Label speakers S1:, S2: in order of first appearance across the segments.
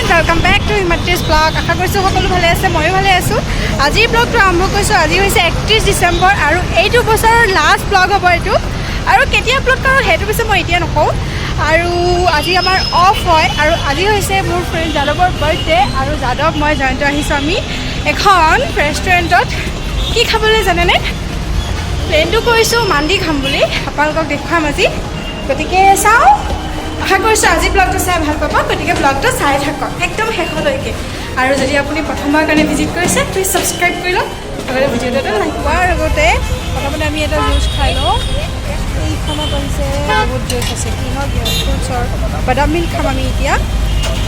S1: welcome back to हिमाद्रीज blog आशा কৰিছোঁ সকলো ভালে আছে ময়ো ভালে আছোঁ আজিৰ ব্লগটো আৰম্ভ কৰিছোঁ আজি হৈছে 31 ডিসেম্বৰ আৰু এইটো বছৰৰ লাষ্ট ব্লগ হ'ব এইটো আৰু কেতিয়া আপলোড কৰোঁ সেইটো পিছে মই এতিয়া নকওঁ আৰু আজি আমাৰ অফ হয় আৰু আজি হৈছে মোৰ ফ্ৰেণ্ড যাদৱৰ বাৰ্থডে আৰু যাদৱ মই জয়ন্ত আহিছোঁ আমি এখন ৰেষ্টুৰেণ্টত কি খাবলৈ জানেনে প্লেনটো কৰিছোঁ মান্দি খাম বুলি আপোনালোকক দেখুৱাম আজি গতিকে চাওঁ আশা কৰিছোঁ আজি ব্লগটো চাই ভাল পাব গতিকে ব্লগটো চাই থাকক একদম শেষলৈকে আৰু যদি আপুনি প্ৰথমবাৰ কাৰণে ভিজিট কৰিছে প্লিজ ছাবস্ক্ৰাইব কৰি লওক আৰু ভিডিঅ'টো এটা লাইক কৰাৰ আগতে প্ৰথমতে আমি এটা জুচ খাই লওঁ এইখনত হৈছে বহুত জুচ আছে কিহৰ ফ্ৰুটছৰ বাদাম মিল্ক খাম আমি এতিয়া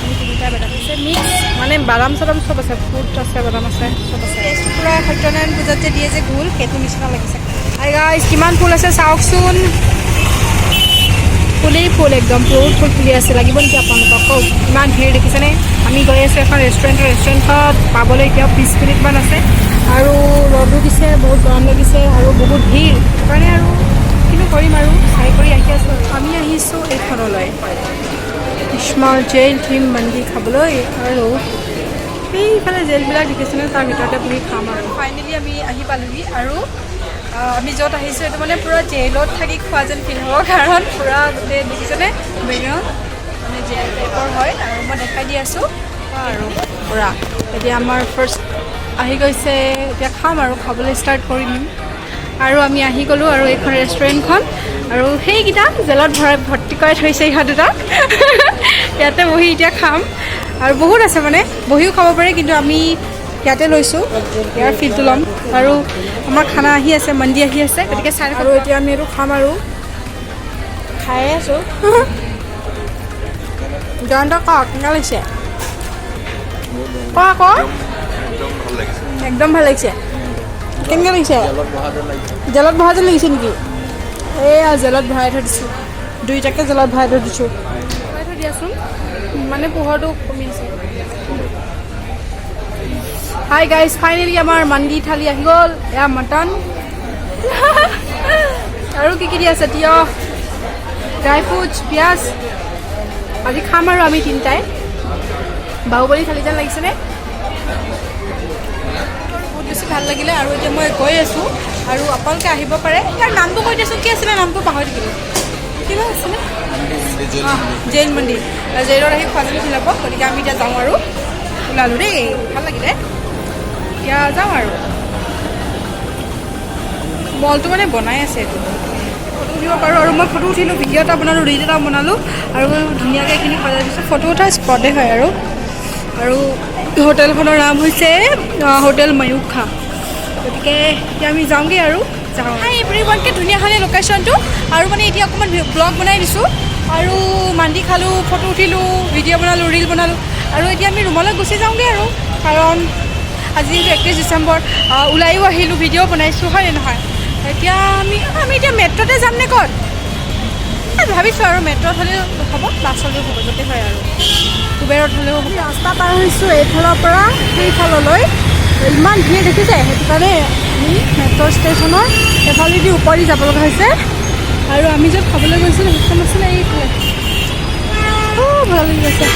S1: আমি তিনিটা বাদাম আছে মিক্স মানে বাদাম চাদাম চব আছে ফ্ৰুট আছে বাদাম আছে চব আছে পূৰা সত্যনাৰায়ণ পূজাত যে দিয়ে যে গোল সেইটো নিচিনা লাগিছে আৰু গাইজ কিমান ফুল আছে চাওকচোন ফুলেই ফুল একদম বহুত ফুল ফুলি আছে লাগিব নেকি আপোনালোকক কওক ইমান ভিৰ দেখিছেনে আমি গৈ আছোঁ এখন ৰেষ্টুৰেণ্টত পাবলৈ এতিয়াও 20 মিনিটমান আছে আৰু ৰ'দো দিছে বহুত গৰম লাগিছে আৰু বহুত ভিৰ সেইকাৰণে আৰু কিনো কৰিম আৰু চাই কৰি আহি আছোঁ আমি আহিছোঁ এইখনলৈ স্মল জেইল থিম মান্দি খাবলৈ আৰু সেইফালে জেইলবিলাক দেখিছেনে তাৰ ভিতৰতে বহি খাম আৰু ফাইনেলি আমি আহি পালোহি আৰু আমি য'ত আহিছোঁ এইটো মানে পূৰা জেইলত থাকি খোৱা যেন ফিল হ'ব কাৰণ পূৰা গোটেই দেখিছেনে বেকগ্ৰাউণ্ড মানে জেইল টাইপৰ হয় আৰু মই দেখাই দি আছোঁ আৰু পূৰা এতিয়া আমাৰ ফাৰ্ষ্ট আহি গৈছে এতিয়া খাম আৰু খাবলৈ ষ্টাৰ্ট কৰিম আৰু আমি আহি গ'লোঁ আৰু এইখন ৰেষ্টুৰেণ্টখন আৰু সেইকেইটা জেলত ভৰ্তি কৰাই থৈছে ইহঁত দুটা ইয়াতে বহি এতিয়া খাম আৰু বহুত আছে মানে বহিও খাব পাৰি কিন্তু আমি ইয়াতে লৈছোঁ ইয়াৰ ফিলটো ল'ম আৰু আমাৰ খানা আহি আছে মন্দি আহি আছে গতিকে চাই আৰু এতিয়া আমি এইটো খাম আৰু খাই আছোঁ জয়ন্ত কওক কেনেকুৱা লাগিছে ক একদম ভাল লাগিছে কেনেকুৱা লাগিছে জেলত বহা যেন লাগিছে নেকি এয়া জেলত ভৰাই থৈ দিছোঁ দুইটাকে জেলত ভৰাই থৈ দিছোঁ ভৰাই থৈ দিয়াচোন মানে পোহৰটো কমি আছে হাই গাইজ ফাইনেলি আমাৰ মান্দি থালি আহি গ'ল এয়া মটন আৰু কি কি দি আছে তিয়হ ড্ৰাই ফ্ৰুটছ পিঁয়াজ আজি খাম আৰু আমি তিনিটাই বাহুবলী থালি যেন লাগিছেনে বহুত বেছি ভাল লাগিলে আৰু এতিয়া মই গৈ আছোঁ আৰু আপোনালোকে আহিব পাৰে ইয়াৰ নামটো কৈ দিছোঁ কি আছিলে নামটো পাহৰি থাকিলোঁ কিবা আছিলে জেইল মন্দিৰ জেইলত আহি খোৱা যেন ফিল হ'ব গতিকে আমি এতিয়া যাওঁ আৰু ওলালোঁ দেই ভাল লাগিলে এতিয়া যাওঁ আৰু মলটো মানে বনাই আছে এইটো ফটো উঠিব পাৰোঁ আৰু মই ফটো উঠিলোঁ ভিডিঅ' এটা বনালোঁ ৰিল এটা বনালোঁ আৰু ধুনীয়াকৈ এইখিনি সজাই দিছোঁ ফটো উঠা স্পটে হয় আৰু হোটেলখনৰ নাম হৈছে হোটেল ময়ূখা গতিকে এতিয়া আমি যাওঁগৈ আৰু যাওঁ হাই এভৰিৱানকে ধুনীয়া হ'লে লোকেশ্যনটো আৰু মানে এতিয়া অকণমান ব্লগ বনাই দিছোঁ আৰু মান্দি খালোঁ ফটো উঠিলোঁ ভিডিঅ' বনালোঁ ৰিল বনালোঁ আৰু এতিয়া আমি ৰুমলৈ গুচি যাওঁগৈ আৰু কাৰণ আজি যিহেতু 31 ডিচেম্বৰ ওলাইও আহিলোঁ ভিডিঅ' বনাইছোঁ হয় নহয় এতিয়া আমি এতিয়া মেট্ৰ'তে যাম নে ক'ত ভাবিছোঁ আৰু মেট্ৰ'ত হ'লেও হ'ব বাছ হ'লেও হ'ব য'তে হয় আৰু উবেৰত হ'লেও হ'ব ৰাস্তা পাৰ হৈছোঁ এইফালৰ পৰা সেইফাললৈ ইমান ভিৰ দেখিছে সেইটো কাৰণে আমি মেট্ৰ' ষ্টেচনৰ এফালেদি ওপৰেদি যাব লগা হৈছে আৰু আমি য'ত খাবলৈ গৈছিলোঁ সেইখন আছিলে এইফালে ভাল লাগি গৈছে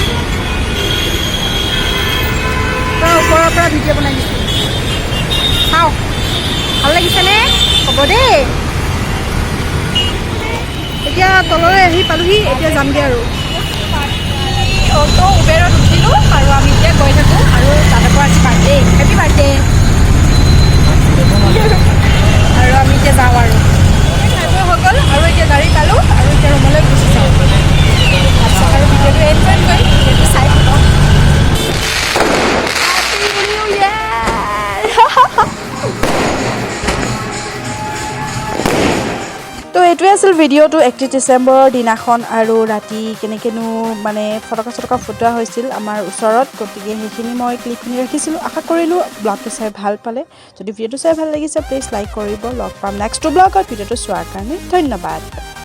S1: ওপৰৰ পৰা ভিডিঅ' বনাই দিছোঁ চাওক ভাল লাগিছেনে হ'ব দেই এতিয়া তললৈ আহি পালোহি এতিয়া যামগৈ আৰু অ'টো উবেৰত উঠিলোঁ আৰু আমি এতিয়া গৈ থাকোঁ আৰু যাদৱৰ আজি বাৰ্থডে হেপী বাৰ্থডে আৰু আমি এতিয়া যাওঁ আৰু হৈ গ'ল আৰু এতিয়া গাড়ী পালোঁ আৰু এতিয়া ৰুমলৈ গুচি যাওঁ তাৰপিছত আৰু ভিডিঅ'টো এনজয় কৰিম ভিডিঅ'টো চাই থাকক তো এইটোৱে আছিল ভিডিঅ'টো 31 ডিচেম্বৰৰ দিনাখন আৰু ৰাতি কেনেকৈনো মানে ফটকা চটকা ফুটোৱা হৈছিল আমাৰ ওচৰত গতিকে সেইখিনি মই ক্লিপখিনি ৰাখিছিলোঁ আশা কৰিলোঁ ব্লগটো চাই ভাল পালে যদি ভিডিঅ'টো চাই ভাল লাগিছে প্লিজ লাইক কৰিব লগ পাম নেক্সট ব্লগত ভিডিঅ'টো চোৱাৰ কাৰণে ধন্যবাদ